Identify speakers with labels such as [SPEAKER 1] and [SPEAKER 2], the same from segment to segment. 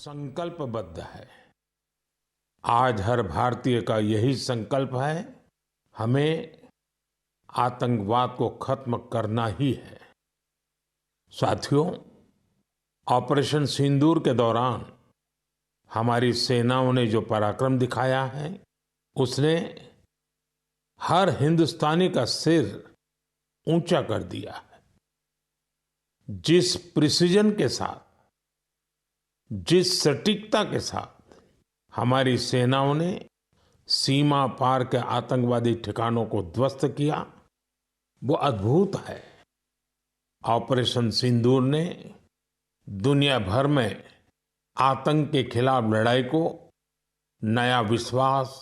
[SPEAKER 1] संकल्पबद्ध है। आज हर भारतीय का यही संकल्प है, हमें आतंकवाद को खत्म करना ही है। साथियों, ऑपरेशन सिंदूर के दौरान हमारी सेनाओं ने जो पराक्रम दिखाया है, उसने हर हिंदुस्तानी का सिर ऊंचा कर दिया है। जिस प्रिसिजन के साथ, जिस सटीकता के साथ हमारी सेनाओं ने सीमा पार के आतंकवादी ठिकानों को ध्वस्त किया, वो अद्भुत है। ऑपरेशन सिंदूर ने दुनिया भर में आतंक के खिलाफ लड़ाई को नया विश्वास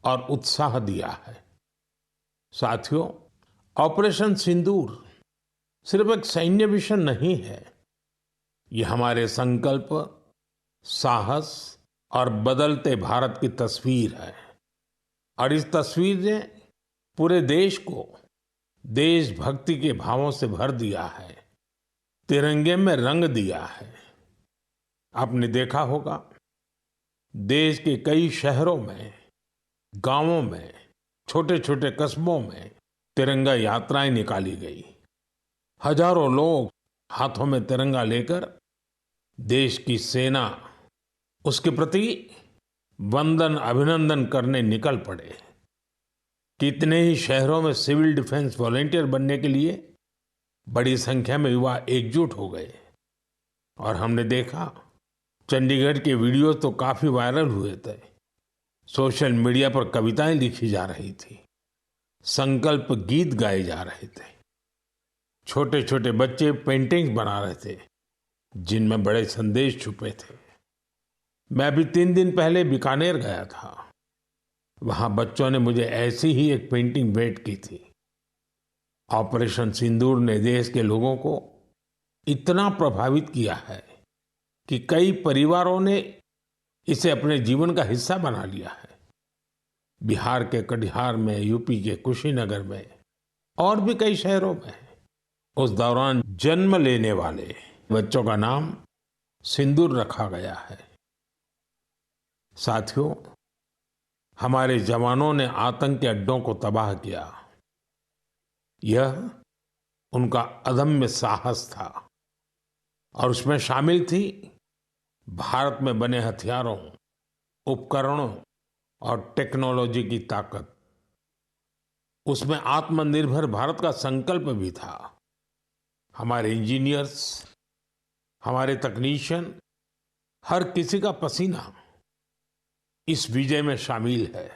[SPEAKER 1] और उत्साह दिया है। साथियों, ऑपरेशन सिंदूर सिर्फ एक सैन्य मिशन नहीं है, ये हमारे संकल्प, साहस और बदलते भारत की तस्वीर है। और इस तस्वीर ने पूरे देश को देशभक्ति के भावों से भर दिया है, तिरंगे में रंग दिया है। आपने देखा होगा, देश के कई शहरों में, गांवों में, छोटे छोटे कस्बों में तिरंगा यात्राएं निकाली गई। हजारों लोग हाथों में तिरंगा लेकर देश की सेना, उसके प्रति वंदन अभिनंदन करने निकल पड़े। कितने ही शहरों में सिविल डिफेंस वॉलंटियर बनने के लिए बड़ी संख्या में युवा एकजुट हो गए। और हमने देखा, चंडीगढ़ के वीडियो तो काफी वायरल हुए थे। सोशल मीडिया पर कविताएं लिखी जा रही थी, संकल्प गीत गाए जा रहे थे, छोटे छोटे बच्चे पेंटिंग्स बना रहे थे जिनमें बड़े संदेश छुपे थे। मैं अभी 3 दिन पहले बीकानेर गया था। वहां बच्चों ने मुझे ऐसी ही एक पेंटिंग भेंट की थी। ऑपरेशन सिंदूर ने देश के लोगों को इतना प्रभावित किया है कि कई परिवारों ने इसे अपने जीवन का हिस्सा बना लिया है। बिहार के कटिहार में, यूपी के कुशीनगर में और भी कई शहरों में उस दौरान जन्म लेने वाले बच्चों का नाम सिंदूर रखा गया है। साथियों, हमारे जवानों ने आतंक के अड्डों को तबाह किया। यह उनका अदम्य साहस था और उसमें शामिल थी भारत में बने हथियारों, उपकरणों और टेक्नोलॉजी की ताकत। उसमें आत्मनिर्भर भारत का संकल्प भी था। हमारे इंजीनियर्स, हमारे तकनीशियन, हर किसी का पसीना इस विजय में शामिल है।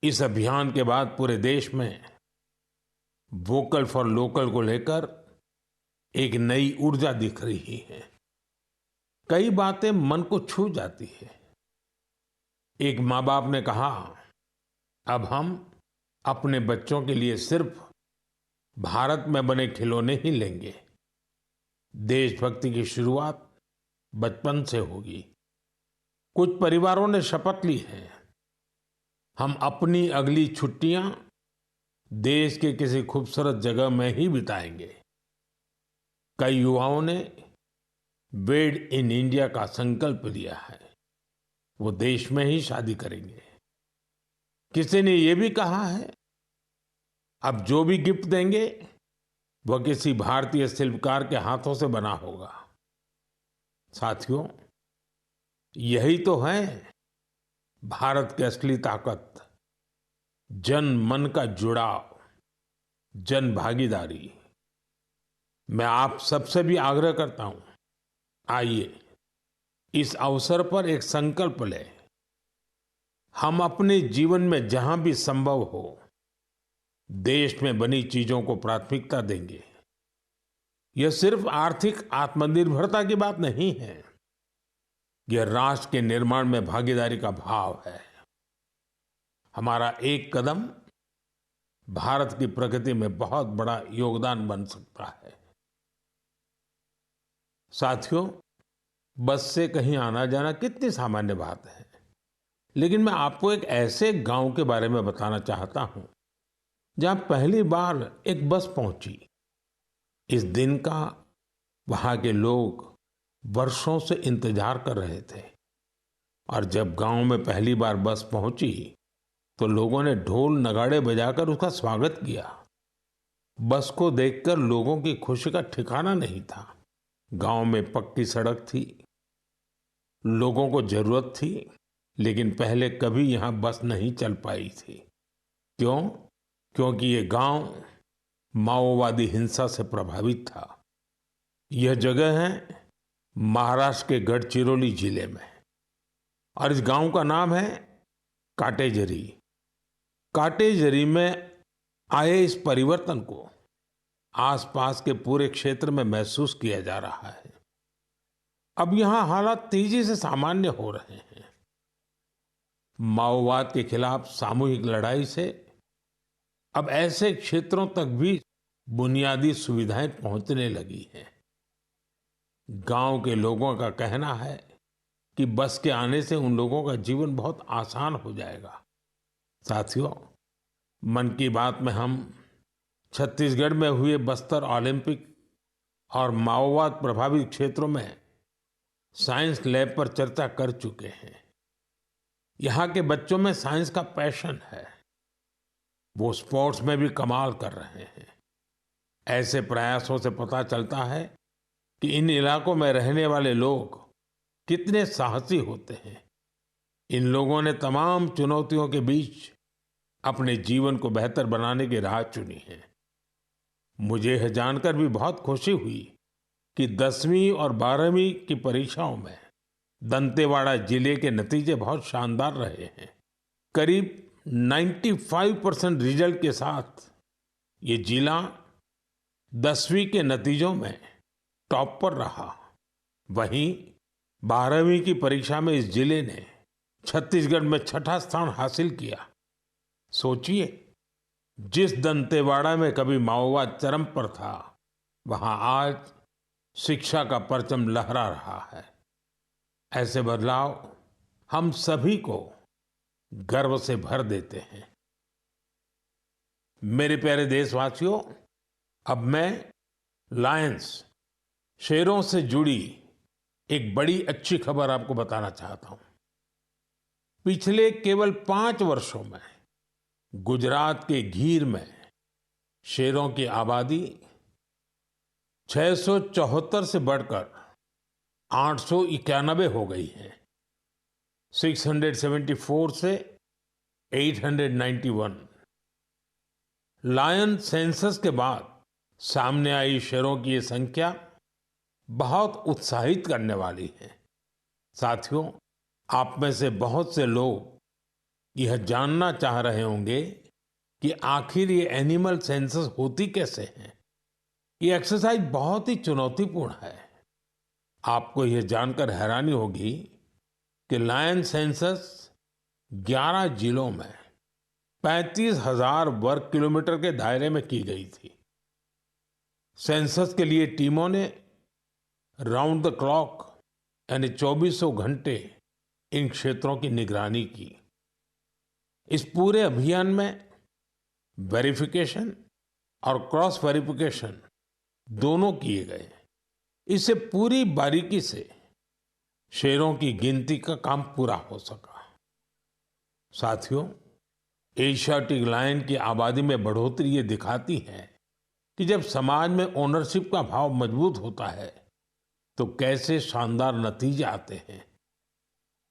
[SPEAKER 1] इस अभियान के बाद पूरे देश में वोकल फॉर लोकल को लेकर एक नई ऊर्जा दिख रही है। कई बातें मन को छू जाती है। एक माँ बाप ने कहा, अब हम अपने बच्चों के लिए सिर्फ भारत में बने खिलौने ही लेंगे। देशभक्ति की शुरुआत बचपन से होगी। कुछ परिवारों ने शपथ ली है, हम अपनी अगली छुट्टियां देश के किसी खूबसूरत जगह में ही बिताएंगे। कई युवाओं ने मेड इन इंडिया का संकल्प लिया है, वो देश में ही शादी करेंगे। किसी ने ये भी कहा है, अब जो भी गिफ्ट देंगे वह किसी भारतीय शिल्पकार के हाथों से बना होगा। साथियों, यही तो है भारत की असली ताकत, जन मन का जुड़ाव, जन भागीदारी। मैं आप सबसे भी आग्रह करता हूं, आइए इस अवसर पर एक संकल्प लें। हम अपने जीवन में जहां भी संभव हो देश में बनी चीजों को प्राथमिकता देंगे। यह सिर्फ आर्थिक आत्मनिर्भरता की बात नहीं है, यह राष्ट्र के निर्माण में भागीदारी का भाव है। हमारा एक कदम भारत की प्रगति में बहुत बड़ा योगदान बन सकता है। साथियों, बस से कहीं आना जाना कितनी सामान्य बात है, लेकिन मैं आपको एक ऐसे गांव के बारे में बताना चाहता हूं जहां पहली बार एक बस पहुंची। इस दिन का वहां के लोग वर्षों से इंतजार कर रहे थे। और जब गांव में पहली बार बस पहुंची तो लोगों ने ढोल नगाड़े बजाकर उसका स्वागत किया। बस को देखकर लोगों की खुशी का ठिकाना नहीं था। गांव में पक्की सड़क थी, लोगों को जरूरत थी, लेकिन पहले कभी यहां बस नहीं चल पाई थी। क्यों? क्योंकि ये गांव माओवादी हिंसा से प्रभावित था। यह जगह है महाराष्ट्र के गढ़चिरौली जिले में, और इस गांव का नाम है काटेजरी। काटेजरी में आए इस परिवर्तन को आसपास के पूरे क्षेत्र में महसूस किया जा रहा है। अब यहां हालात तेजी से सामान्य हो रहे हैं। माओवाद के खिलाफ सामूहिक लड़ाई से अब ऐसे क्षेत्रों तक भी बुनियादी सुविधाएं पहुंचने लगी हैं। गांव के लोगों का कहना है कि बस के आने से उन लोगों का जीवन बहुत आसान हो जाएगा। साथियों, मन की बात में हम छत्तीसगढ़ में हुए बस्तर ओलंपिक और माओवाद प्रभावित क्षेत्रों में साइंस लैब पर चर्चा कर चुके हैं। यहाँ के बच्चों में साइंस का पैशन है, वो स्पोर्ट्स में भी कमाल कर रहे हैं। ऐसे प्रयासों से पता चलता है कि इन इलाकों में रहने वाले लोग कितने साहसी होते हैं। इन लोगों ने तमाम चुनौतियों के बीच अपने जीवन को बेहतर बनाने की राह चुनी है। मुझे यह जानकर भी बहुत खुशी हुई कि 10वीं और 12वीं की परीक्षाओं में दंतेवाड़ा जिले के नतीजे बहुत शानदार रहे हैं। करीब 95% रिजल्ट के साथ ये जिला 10वीं के नतीजों में टॉप पर रहा। वहीं 12वीं की परीक्षा में इस जिले ने छत्तीसगढ़ में छठा स्थान हासिल किया। सोचिए, जिस दंतेवाड़ा में कभी माओवाद चरम पर था, वहां आज शिक्षा का परचम लहरा रहा है। ऐसे बदलाव हम सभी को गर्व से भर देते हैं। मेरे प्यारे देशवासियों, अब मैं लायंस, शेरों से जुड़ी एक बड़ी अच्छी खबर आपको बताना चाहता हूं। पिछले केवल 5 वर्षों में गुजरात के गीर में शेरों की आबादी 674 से बढ़कर 891 हो गई है। 674 से 891। लायन सेंसस के बाद सामने आई शेरों की ये संख्या बहुत उत्साहित करने वाली है। साथियों, आप में से बहुत से लोग यह जानना चाह रहे होंगे कि आखिर ये एनिमल सेंसस होती कैसे है। ये एक्सरसाइज बहुत ही चुनौतीपूर्ण है। आपको यह जानकर हैरानी होगी कि लायन सेंसस 11 जिलों में 35,000 वर्ग किलोमीटर के दायरे में की गई थी। सेंसस के लिए टीमों ने राउंड द क्लॉक यानी 2400 घंटे इन क्षेत्रों की निगरानी की। इस पूरे अभियान में वेरिफिकेशन और क्रॉस वेरिफिकेशन दोनों किए गए। इससे पूरी बारीकी से शेरों की गिनती का काम पूरा हो सका। साथियों, एशियाटिक लायन की आबादी में बढ़ोतरी ये दिखाती है कि जब समाज में ओनरशिप का भाव मजबूत होता है तो कैसे शानदार नतीजे आते हैं।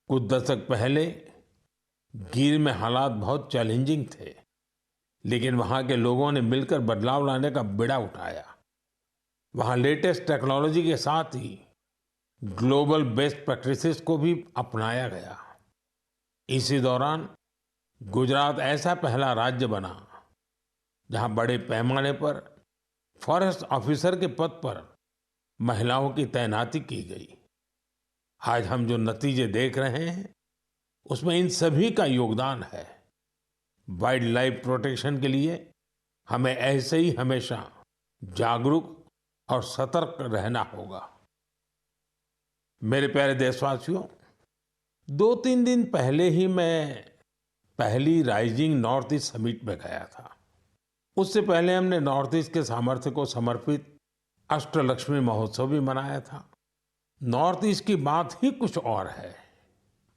[SPEAKER 1] कुछ दशक पहले गीर में हालात बहुत चैलेंजिंग थे, लेकिन वहां के लोगों ने मिलकर बदलाव लाने का बीड़ा उठाया। वहां लेटेस्ट टेक्नोलॉजी के साथ ही ग्लोबल बेस्ट प्रैक्टिसेस को भी अपनाया गया। इसी दौरान गुजरात ऐसा पहला राज्य बना जहां बड़े पैमाने पर फॉरेस्ट ऑफिसर के पद पर महिलाओं की तैनाती की गई। आज हम जो नतीजे देख रहे हैं उसमें इन सभी का योगदान है। वाइल्ड लाइफ प्रोटेक्शन के लिए हमें ऐसे ही हमेशा जागरूक और सतर्क रहना होगा। मेरे प्यारे देशवासियों, 2-3 दिन पहले ही मैं पहली राइजिंग नॉर्थ ईस्ट समिट में गया था। उससे पहले हमने नॉर्थ ईस्ट के सामर्थ्य को समर्पित अष्टलक्ष्मी महोत्सव भी मनाया था। नॉर्थ ईस्ट की बात ही कुछ और है।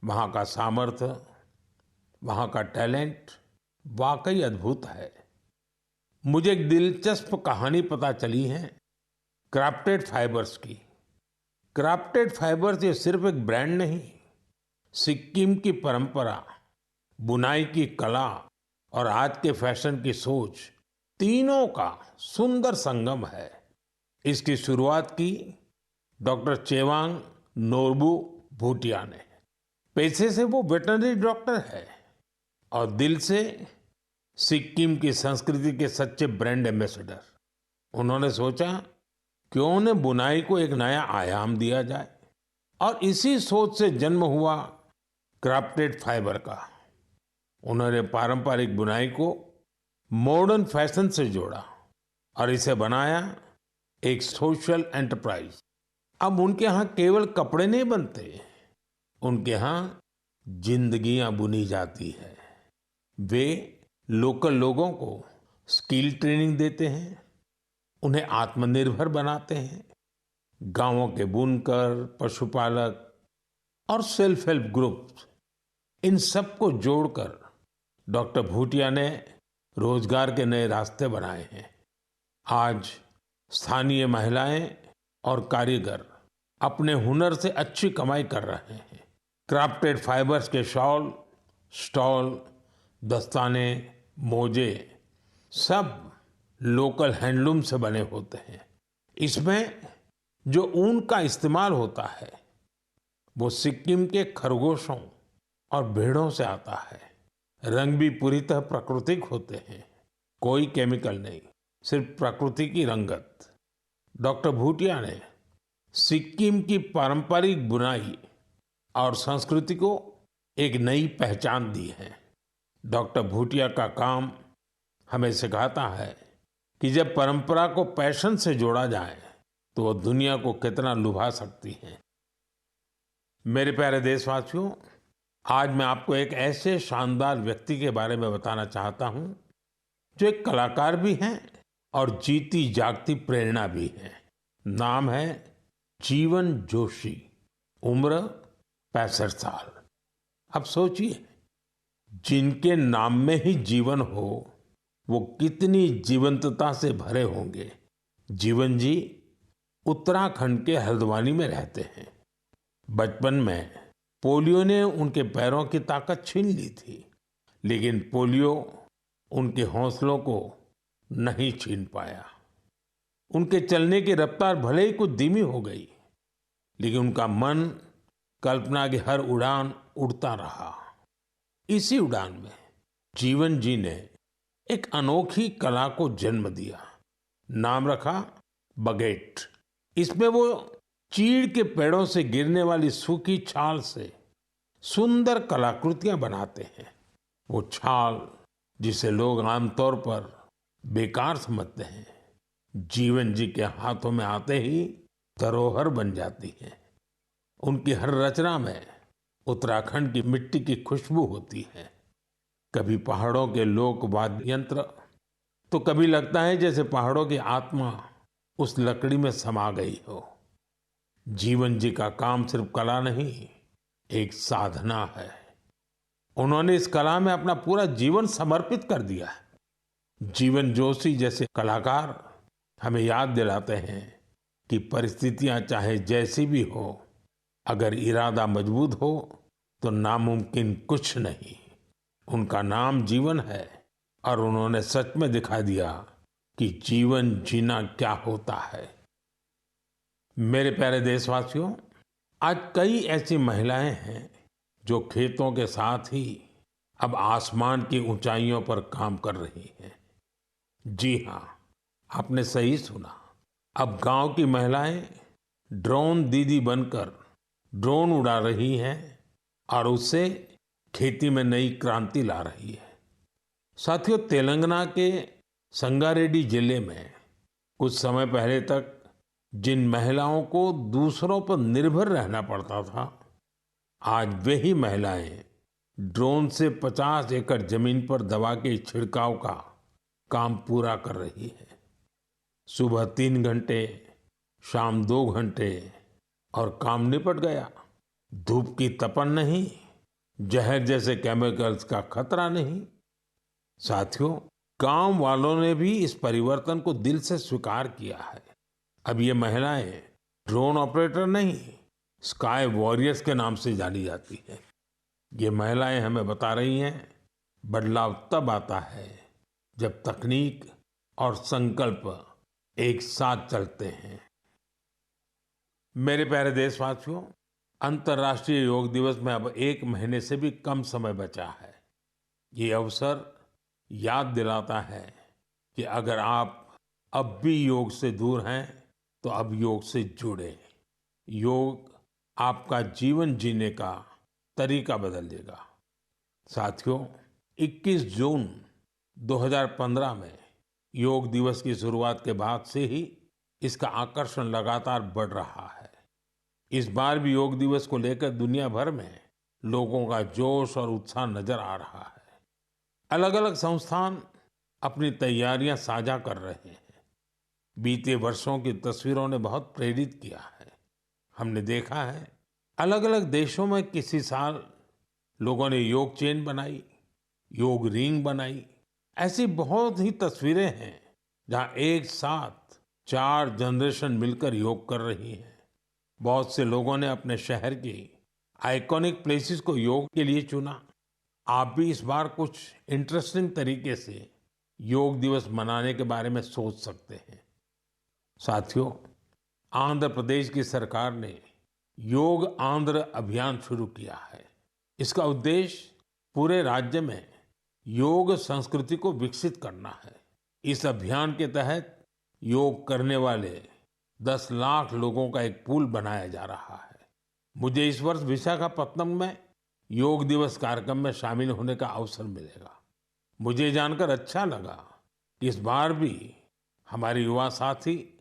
[SPEAKER 1] वहाँ का सामर्थ्य, वहाँ का टैलेंट वाकई अद्भुत है। मुझे एक दिलचस्प कहानी पता चली है क्राफ्टेड फाइबर्स की। क्राफ्टेड फाइबर्स ये सिर्फ एक ब्रांड नहीं, सिक्किम की परंपरा, बुनाई की कला और आज के फैशन की सोच, तीनों का सुंदर संगम है। इसकी शुरुआत की डॉक्टर चेवांग नोरबू भूटिया ने। पैसे से वो वेटरनरी डॉक्टर है और दिल से सिक्किम की संस्कृति के सच्चे ब्रांड एम्बेसडर। उन्होंने सोचा क्यों न बुनाई को एक नया आयाम दिया जाए, और इसी सोच से जन्म हुआ क्राफ्टेड फाइबर का। उन्होंने पारंपरिक बुनाई को मॉडर्न फैशन से जोड़ा और इसे बनाया एक सोशल एंटरप्राइज। अब उनके यहाँ केवल कपड़े नहीं बनते, उनके यहाँ जिंदगियां बुनी जाती है। वे लोकल लोगों को स्किल ट्रेनिंग देते हैं, उन्हें आत्मनिर्भर बनाते हैं। गांवों के बुनकर, पशुपालक और सेल्फ हेल्प ग्रुप, इन सबको जोड़कर डॉक्टर भूटिया ने रोजगार के नए रास्ते बनाए हैं। आज स्थानीय महिलाएं और कारीगर अपने हुनर से अच्छी कमाई कर रहे हैं। क्राफ्टेड फाइबर्स के शॉल, स्टॉल, दस्ताने, मोजे सब लोकल हैंडलूम से बने होते हैं। इसमें जो ऊन का इस्तेमाल होता है वो सिक्किम के खरगोशों और भेड़ों से आता है। रंग भी पूरी तरह प्राकृतिक होते हैं, कोई केमिकल नहीं, सिर्फ प्रकृति की रंगत। डॉक्टर भूटिया ने सिक्किम की पारंपरिक बुनाई और संस्कृति को एक नई पहचान दी है। डॉक्टर भूटिया का काम हमें सिखाता है कि जब परंपरा को पैशन से जोड़ा जाए तो वो दुनिया को कितना लुभा सकती है। मेरे प्यारे देशवासियों, आज मैं आपको एक ऐसे शानदार व्यक्ति के बारे में बताना चाहता हूं जो एक कलाकार भी हैं और जीती जागती प्रेरणा भी है। नाम है जीवन जोशी, उम्र 65 साल। अब सोचिए, जिनके नाम में ही जीवन हो वो कितनी जीवंतता से भरे होंगे। जीवन जी उत्तराखंड के हल्द्वानी में रहते हैं। बचपन में पोलियो ने उनके पैरों की ताकत छीन ली थी, लेकिन पोलियो उनके हौसलों को नहीं छीन पाया। उनके चलने की रफ्तार भले ही कुछ धीमी हो गई, लेकिन उनका मन कल्पना की हर उड़ान उड़ता रहा। इसी उड़ान में जीवन जी ने एक अनोखी कला को जन्म दिया। नाम रखा बगेट। इसमें वो चीड़ के पेड़ों से गिरने वाली सूखी छाल से सुंदर कलाकृतियां बनाते हैं। वो छाल जिसे लोग आमतौर पर बेकार समझते हैं, जीवन जी के हाथों में आते ही धरोहर बन जाती है। उनकी हर रचना में उत्तराखंड की मिट्टी की खुशबू होती है। कभी पहाड़ों के लोक वाद्य यंत्र, तो कभी लगता है जैसे पहाड़ों की आत्मा उस लकड़ी में समा गई हो। जीवन जी का काम सिर्फ कला नहीं, एक साधना है। उन्होंने इस कला में अपना पूरा जीवन समर्पित कर दिया है। जीवन जोशी जैसे कलाकार हमें याद दिलाते हैं कि परिस्थितियां चाहे जैसी भी हो, अगर इरादा मजबूत हो तो नामुमकिन कुछ नहीं। उनका नाम जीवन है और उन्होंने सच में दिखा दिया कि जीवन जीना क्या होता है। मेरे प्यारे देशवासियों, आज कई ऐसी महिलाएं हैं जो खेतों के साथ ही अब आसमान की ऊंचाइयों पर काम कर रही हैं। जी हाँ, आपने सही सुना। अब गांव की महिलाएं ड्रोन दीदी बनकर ड्रोन उड़ा रही हैं और उससे खेती में नई क्रांति ला रही है। साथियों, तेलंगाना के संगारेड्डी जिले में कुछ समय पहले तक जिन महिलाओं को दूसरों पर निर्भर रहना पड़ता था, आज वही महिलाएं ड्रोन से 50 एकड़ जमीन पर दवा के छिड़काव का काम पूरा कर रही है। सुबह 3 घंटे, शाम 2 घंटे और काम निपट गया। धूप की तपन नहीं, जहर जैसे केमिकल्स का खतरा नहीं। साथियों, गांव वालों ने भी इस परिवर्तन को दिल से स्वीकार किया है। अब ये महिलाएं ड्रोन ऑपरेटर नहीं, स्काई वॉरियर्स के नाम से जानी जाती हैं। ये महिलाएं हमें बता रही हैं, बदलाव तब आता है जब तकनीक और संकल्प एक साथ चलते हैं। मेरे प्यारे देशवासियों, अंतर्राष्ट्रीय योग दिवस में अब एक महीने से भी कम समय बचा है। ये अवसर याद दिलाता है कि अगर आप अब भी योग से दूर हैं, तो अब योग से जुड़े। योग आपका जीवन जीने का तरीका बदल देगा। साथियों, 21 जून 2015 में योग दिवस की शुरुआत के बाद से ही इसका आकर्षण लगातार बढ़ रहा है। इस बार भी योग दिवस को लेकर दुनिया भर में लोगों का जोश और उत्साह नजर आ रहा है। अलग अलग संस्थान अपनी तैयारियां साझा कर रहे हैं। बीते वर्षों की तस्वीरों ने बहुत प्रेरित किया है। हमने देखा है, अलग अलग देशों में किसी साल लोगों ने योग चेन बनाई, योग रिंग बनाई। ऐसी बहुत ही तस्वीरें हैं जहां एक साथ 4 जनरेशन मिलकर योग कर रही हैं। बहुत से लोगों ने अपने शहर की आइकॉनिक प्लेसेस को योग के लिए चुना। आप भी इस बार कुछ इंटरेस्टिंग तरीके से योग दिवस मनाने के बारे में सोच सकते हैं। साथियों, आंध्र प्रदेश की सरकार ने योग आंध्र अभियान शुरू किया है। इसका उद्देश्य पूरे राज्य में योग संस्कृति को विकसित करना है। इस अभियान के तहत योग करने वाले 10 लाख लोगों का एक पूल बनाया जा रहा है। मुझे इस वर्ष विशाखापत्तनम में योग दिवस कार्यक्रम में शामिल होने का अवसर मिलेगा। मुझे जानकर अच्छा लगा कि इस बार भी हमारे युवा साथी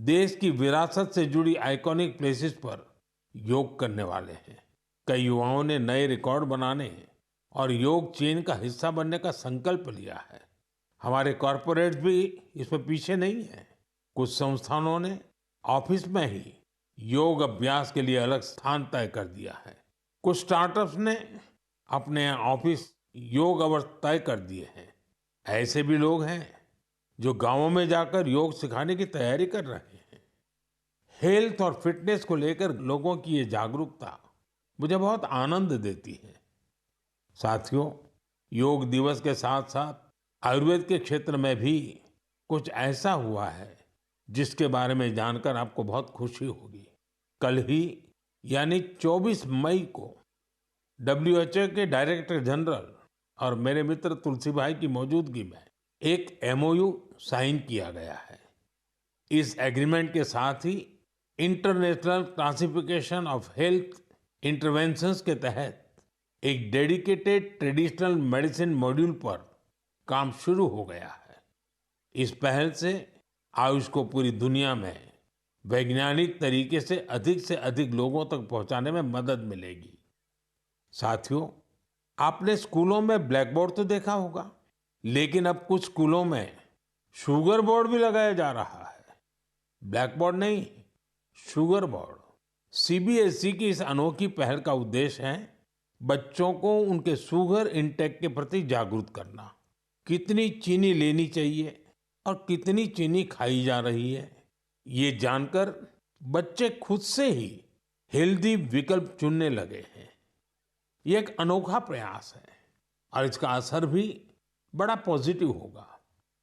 [SPEAKER 1] देश की विरासत से जुड़ी आइकॉनिक प्लेसेस पर योग करने वाले हैं। कई युवाओं ने नए रिकॉर्ड बनाने और योग चेन का हिस्सा बनने का संकल्प लिया है। हमारे कॉरपोरेट्स भी इसमें पीछे नहीं है। कुछ संस्थानों ने ऑफिस में ही योग अभ्यास के लिए अलग स्थान तय कर दिया है। कुछ स्टार्टअप्स ने अपने ऑफिस योग अवर्स तय कर दिए हैं। ऐसे भी लोग हैं जो गांवों में जाकर योग सिखाने की तैयारी कर रहे हैं। हेल्थ और फिटनेस को लेकर लोगों की ये जागरूकता मुझे बहुत आनंद देती है। साथियों, योग दिवस के साथ साथ आयुर्वेद के क्षेत्र में भी कुछ ऐसा हुआ है जिसके बारे में जानकर आपको बहुत खुशी होगी। कल ही यानी 24 मई को WHO के डायरेक्टर जनरल और मेरे मित्र तुलसी भाई की मौजूदगी में एक MOU साइन किया गया है। इस एग्रीमेंट के साथ ही international classification of health interventions के तहत एक डेडिकेटेड ट्रेडिशनल मेडिसिन मॉड्यूल पर काम शुरू हो गया है। इस पहल से आयुष को पूरी दुनिया में वैज्ञानिक तरीके से अधिक लोगों तक पहुंचाने में मदद मिलेगी। साथियों, आपने स्कूलों में ब्लैक बोर्ड तो देखा होगा, लेकिन अब कुछ स्कूलों में शुगर बोर्ड भी लगाया जा रहा है। ब्लैक बोर्ड नहीं, शुगर बोर्ड। CBSE की इस अनोखी पहल का उद्देश्य है बच्चों को उनके शुगर इंटेक के प्रति जागरूक करना। कितनी चीनी लेनी चाहिए और कितनी चीनी खाई जा रही है, ये जानकर बच्चे खुद से ही हेल्दी विकल्प चुनने लगे हैं। ये एक अनोखा प्रयास है और इसका असर भी बड़ा पॉजिटिव होगा।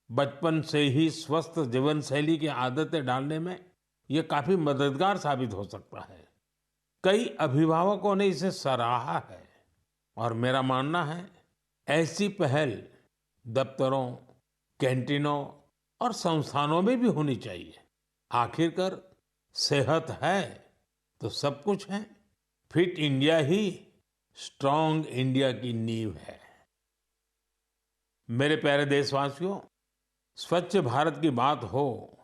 [SPEAKER 1] बचपन से ही स्वस्थ जीवन शैली की आदतें डालने में ये काफी मददगार साबित हो सकता है। कई अभिभावकों ने इसे सराहा है और मेरा मानना है ऐसी पहल दफ्तरों, कैंटीनों और संस्थानों में भी होनी चाहिए। आखिरकार सेहत है तो सब कुछ है। फिट इंडिया ही स्ट्रांग इंडिया की नींव है। मेरे प्यारे देशवासियों, स्वच्छ भारत की बात हो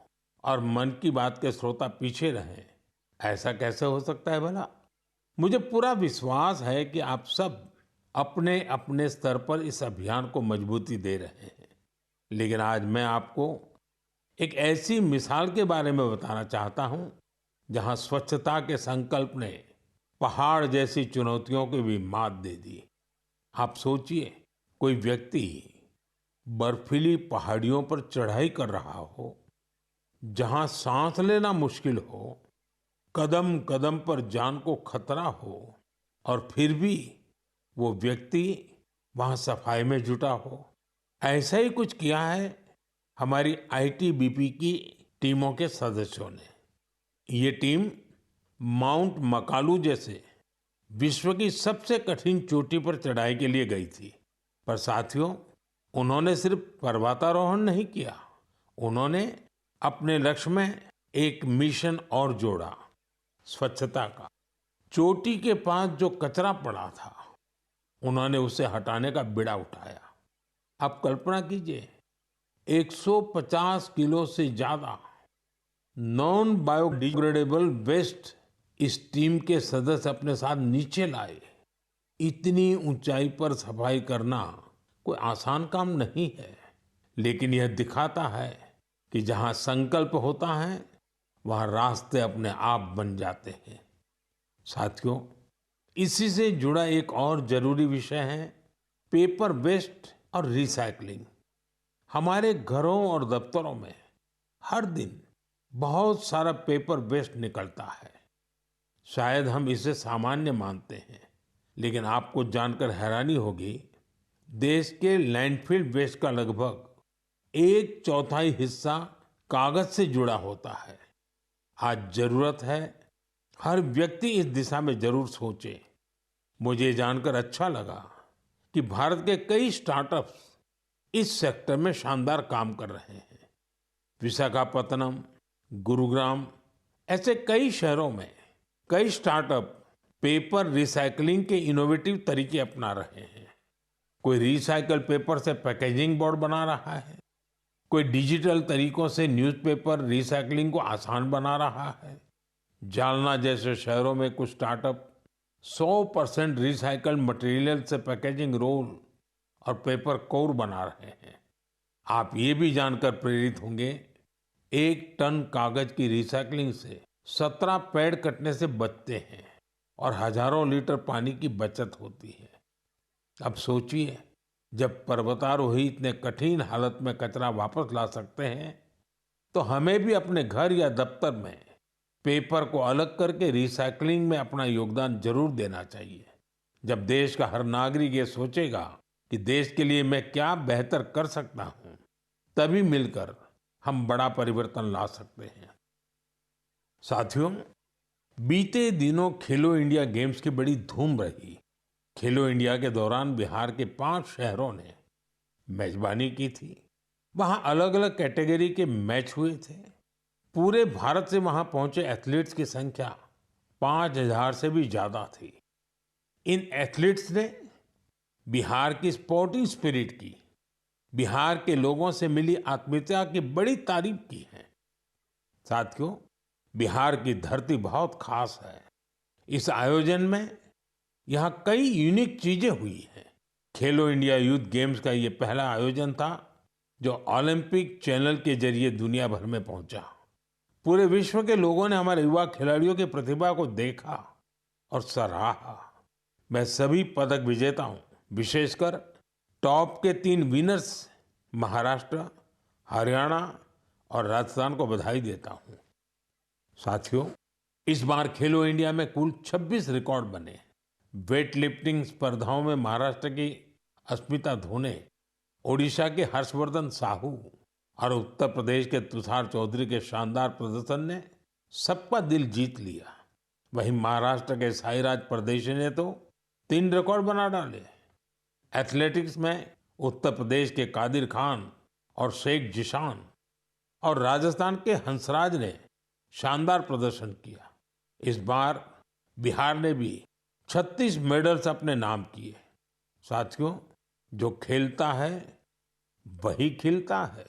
[SPEAKER 1] और मन की बात के श्रोता पीछे रहें, ऐसा कैसे हो सकता है भला? मुझे पूरा विश्वास है कि आप सब अपने अपने स्तर पर इस अभियान को मजबूती दे रहे हैं। लेकिन आज मैं आपको एक ऐसी मिसाल के बारे में बताना चाहता हूं जहां स्वच्छता के संकल्प ने पहाड़ जैसी चुनौतियों को भी मात दे दी। आप सोचिए, कोई व्यक्ति बर्फीली पहाड़ियों पर चढ़ाई कर रहा हो, जहां सांस लेना मुश्किल हो, कदम कदम पर जान को खतरा हो, और फिर भी वो व्यक्ति वहां सफाई में जुटा हो। ऐसा ही कुछ किया है हमारी आईटीबीपी की टीमों के सदस्यों ने। ये टीम माउंट मकालू जैसे विश्व की सबसे कठिन चोटी पर चढ़ाई के लिए गई थी। पर साथियों, उन्होंने सिर्फ पर्वतारोहण नहीं किया, उन्होंने अपने लक्ष्य में एक मिशन और जोड़ा, स्वच्छता का। चोटी के पास जो कचरा पड़ा था, उन्होंने उसे हटाने का बीड़ा उठाया। आप कल्पना कीजिए, 150 किलो से ज्यादा नॉन बायोडिग्रेडेबल वेस्ट इस टीम के सदस्य अपने साथ नीचे लाए। इतनी ऊंचाई पर सफाई करना कोई आसान काम नहीं है, लेकिन यह दिखाता है कि जहां संकल्प होता है, वहां रास्ते अपने आप बन जाते हैं। साथियों, इसी से जुड़ा एक और जरूरी विषय है पेपर वेस्ट और रिसाइकलिंग। हमारे घरों और दफ्तरों में हर दिन बहुत सारा पेपर वेस्ट निकलता है। शायद हम इसे सामान्य मानते हैं, लेकिन आपको जानकर हैरानी होगी, देश के लैंडफिल वेस्ट का लगभग 1/4 हिस्सा कागज से जुड़ा होता है। आज जरूरत है हर व्यक्ति इस दिशा में जरूर सोचे। मुझे जानकर अच्छा लगा कि भारत के कई स्टार्टअप्स इस सेक्टर में शानदार काम कर रहे हैं। विशाखापत्तनम, गुरुग्राम ऐसे कई शहरों में कई स्टार्टअप पेपर रिसाइकलिंग के इनोवेटिव तरीके अपना रहे हैं। कोई रिसाइकल पेपर से पैकेजिंग बोर्ड बना रहा है, कोई डिजिटल तरीकों से न्यूज़पेपर रिसाइकलिंग को आसान बना रहा है। जालना जैसे शहरों में कुछ स्टार्टअप 100% रिसाइकल्ड मटेरियल से पैकेजिंग रोल और पेपर कोर बना रहे हैं। आप ये भी जानकर प्रेरित होंगे, 1 टन कागज की रिसाइकलिंग से 17 पेड़ कटने से बचते हैं और हजारों लीटर पानी की बचत होती है। अब सोचिए, जब पर्वतारोही इतने कठिन हालत में कचरा वापस ला सकते हैं, तो हमें भी अपने घर या दफ्तर में पेपर को अलग करके रिसाइकलिंग में अपना योगदान जरूर देना चाहिए। जब देश का हर नागरिक ये सोचेगा कि देश के लिए मैं क्या बेहतर कर सकता हूं, तभी मिलकर हम बड़ा परिवर्तन ला सकते हैं। साथियों, बीते दिनों खेलो इंडिया गेम्स की बड़ी धूम रही। खेलो इंडिया के दौरान बिहार के 5 शहरों ने मेजबानी की थी। वहां अलग अलग कैटेगरी के मैच हुए थे। पूरे भारत से वहां पहुंचे एथलीट्स की संख्या 5,000 से भी ज्यादा थी। इन एथलीट्स ने बिहार की स्पोर्टिंग स्पिरिट की, बिहार के लोगों से मिली आत्मीयता की बड़ी तारीफ की है। साथियों, बिहार की धरती बहुत खास है। इस आयोजन में यहाँ कई यूनिक चीजें हुई हैं। खेलो इंडिया यूथ गेम्स का ये पहला आयोजन था जो ओलंपिक चैनल के जरिए दुनिया भर में पहुंचा। पूरे विश्व के लोगों ने हमारे युवा खिलाड़ियों की प्रतिभा को देखा और सराहा। मैं सभी पदक विजेताओं, विशेषकर टॉप के 3 विनर्स महाराष्ट्र, हरियाणा और राजस्थान को बधाई देता हूं। साथियों, इस बार खेलो इंडिया में कुल 26 रिकॉर्ड बने। वेट लिफ्टिंग स्पर्धाओं में महाराष्ट्र की अस्मिता धोने, ओडिशा के हर्षवर्धन साहू और उत्तर प्रदेश के तुषार चौधरी के शानदार प्रदर्शन ने सबका दिल जीत लिया। वहीं महाराष्ट्र के साईराज परदेशी ने तो 3 रिकॉर्ड बना डाले। एथलेटिक्स में उत्तर प्रदेश के कादिर खान और शेख जिशान और राजस्थान के हंसराज ने शानदार प्रदर्शन किया। इस बार बिहार ने भी 36 मेडल्स अपने नाम किए। साथियों, जो खेलता है वही खिलता है।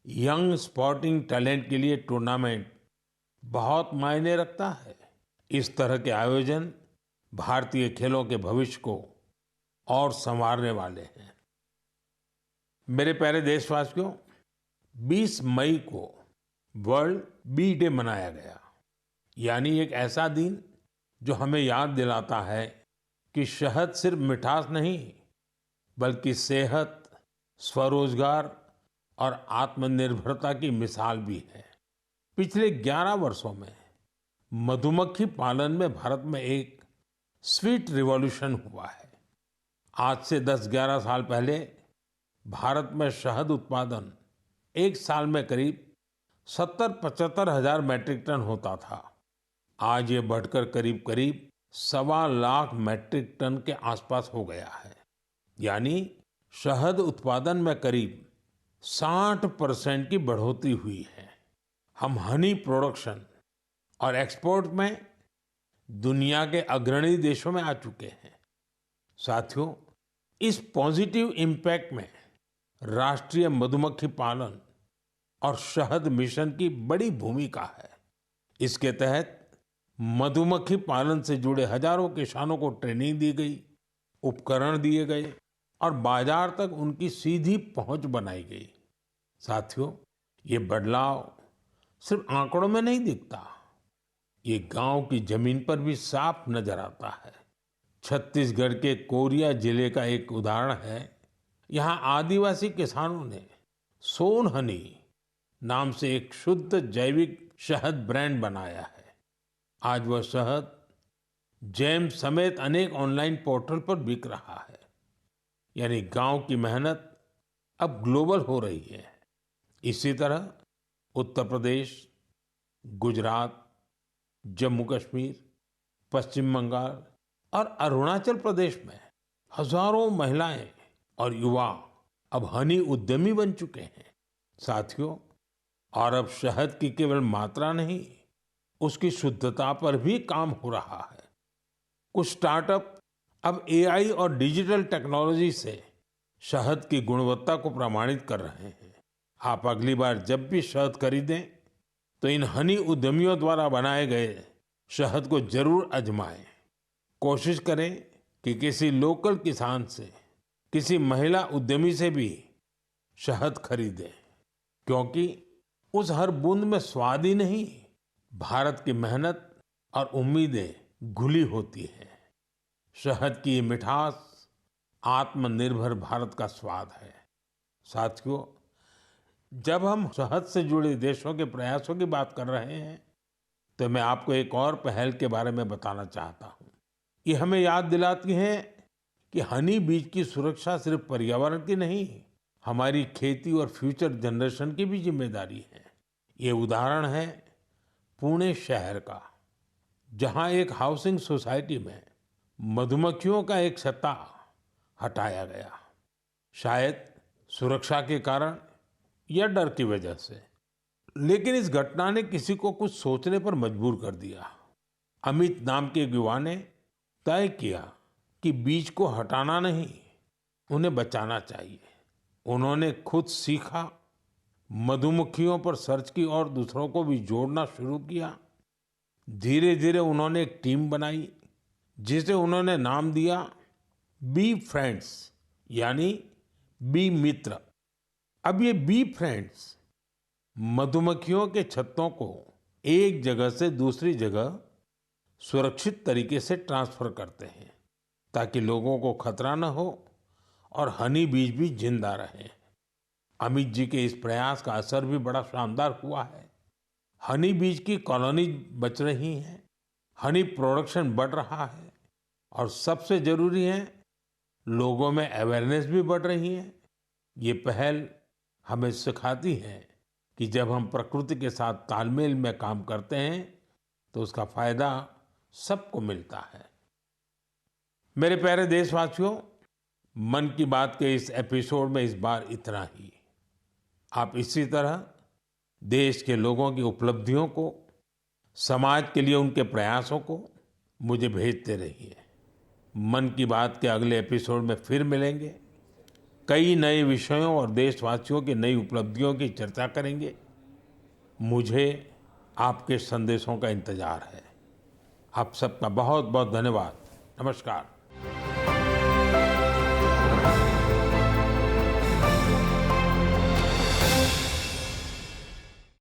[SPEAKER 1] यंग स्पोर्टिंग टैलेंट के लिए टूर्नामेंट बहुत मायने रखता है। इस तरह के आयोजन भारतीय खेलों के भविष्य को और संवारने वाले हैं। मेरे प्यारे देशवासियों, 20 मई को वर्ल्ड बी डे मनाया गया। यानी एक ऐसा दिन जो हमें याद दिलाता है कि शहद सिर्फ मिठास नहीं, बल्कि सेहत, स्वरोजगार और आत्मनिर्भरता की मिसाल भी है। पिछले 11 वर्षों में मधुमक्खी पालन में भारत में एक स्वीट रिवॉल्यूशन हुआ है। आज से 10-11 साल पहले भारत में शहद उत्पादन एक साल में करीब 70-75 हजार मैट्रिक टन होता था। आज ये बढ़कर करीब करीब 1.25 लाख मैट्रिक टन के आसपास हो गया है। यानी शहद उत्पादन में करीब 60% की बढ़ोतरी हुई है। हम हनी प्रोडक्शन और एक्सपोर्ट में दुनिया के अग्रणी देशों में आ चुके हैं। साथियों, इस पॉजिटिव इम्पैक्ट में राष्ट्रीय मधुमक्खी पालन और शहद मिशन की बड़ी भूमिका है। इसके तहत मधुमक्खी पालन से जुड़े हजारों किसानों को ट्रेनिंग दी गई, उपकरण दिए गए और बाजार तक उनकी सीधी पहुंच बनाई गई। साथियों, ये बदलाव सिर्फ आंकड़ों में नहीं दिखता, ये गांव की जमीन पर भी साफ नजर आता है। छत्तीसगढ़ के कोरिया जिले का एक उदाहरण है। यहाँ आदिवासी किसानों ने सोन हनी नाम से एक शुद्ध जैविक शहद ब्रांड बनाया है। आज वह शहद जैम समेत अनेक ऑनलाइन पोर्टल पर बिक रहा है। यानी गांव की मेहनत अब ग्लोबल हो रही है। इसी तरह उत्तर प्रदेश, गुजरात, जम्मू कश्मीर, पश्चिम बंगाल और अरुणाचल प्रदेश में हजारों महिलाएं और युवा अब हनी उद्यमी बन चुके हैं। साथियों, और अब शहद की केवल मात्रा नहीं, उसकी शुद्धता पर भी काम हो रहा है। कुछ स्टार्टअप अब एआई और डिजिटल टेक्नोलॉजी से शहद की गुणवत्ता को प्रमाणित कर रहे हैं। आप अगली बार जब भी शहद खरीदें तो इन हनी उद्यमियों द्वारा बनाए गए शहद को जरूर आजमाएं। कोशिश करें कि किसी लोकल किसान से, किसी महिला उद्यमी से भी शहद खरीदें, क्योंकि उस हर बूंद में स्वाद ही नहीं, भारत की मेहनत और उम्मीदें घुली होती हैं। शहद की ये मिठास आत्मनिर्भर भारत का स्वाद है। साथियों, जब हम शहद से जुड़े देशों के प्रयासों की बात कर रहे हैं, तो मैं आपको एक और पहल के बारे में बताना चाहता हूँ। ये हमें याद दिलाती है कि हनी बीज की सुरक्षा सिर्फ पर्यावरण की नहीं, हमारी खेती और फ्यूचर जनरेशन की भी जिम्मेदारी है। ये उदाहरण है पुणे शहर का, जहाँ एक हाउसिंग सोसाइटी में मधुमक्खियों का एक छत्ता हटाया गया, शायद सुरक्षा के कारण या डर की वजह से। लेकिन इस घटना ने किसी को कुछ सोचने पर मजबूर कर दिया। अमित नाम के एक युवा ने तय किया कि बीज को हटाना नहीं, उन्हें बचाना चाहिए। उन्होंने खुद सीखा, मधुमक्खियों पर सर्च की और दूसरों को भी जोड़ना शुरू किया। धीरे धीरे उन्होंने एक टीम बनाई जिसे उन्होंने नाम दिया बी फ्रेंड्स, यानी बी मित्र। अब ये बी फ्रेंड्स मधुमक्खियों के छत्तों को एक जगह से दूसरी जगह सुरक्षित तरीके से ट्रांसफर करते हैं, ताकि लोगों को खतरा न हो और हनी बीज भी जिंदा रहे। अमित जी के इस प्रयास का असर भी बड़ा शानदार हुआ है। हनी बीज की कॉलोनी बच रही है, हनी प्रोडक्शन बढ़ रहा है और सबसे जरूरी है, लोगों में अवेयरनेस भी बढ़ रही है। ये पहल हमें सिखाती है कि जब हम प्रकृति के साथ तालमेल में काम करते हैं तो उसका फायदा सबको मिलता है। मेरे प्यारे देशवासियों, मन की बात के इस एपिसोड में इस बार इतना ही। आप इसी तरह देश के लोगों की उपलब्धियों को, समाज के लिए उनके प्रयासों को मुझे भेजते रहिए। मन की बात के अगले एपिसोड में फिर मिलेंगे। कई नए विषयों और देशवासियों की नई उपलब्धियों की चर्चा करेंगे। मुझे आपके संदेशों का इंतजार है। आप सबका बहुत बहुत धन्यवाद। नमस्कार।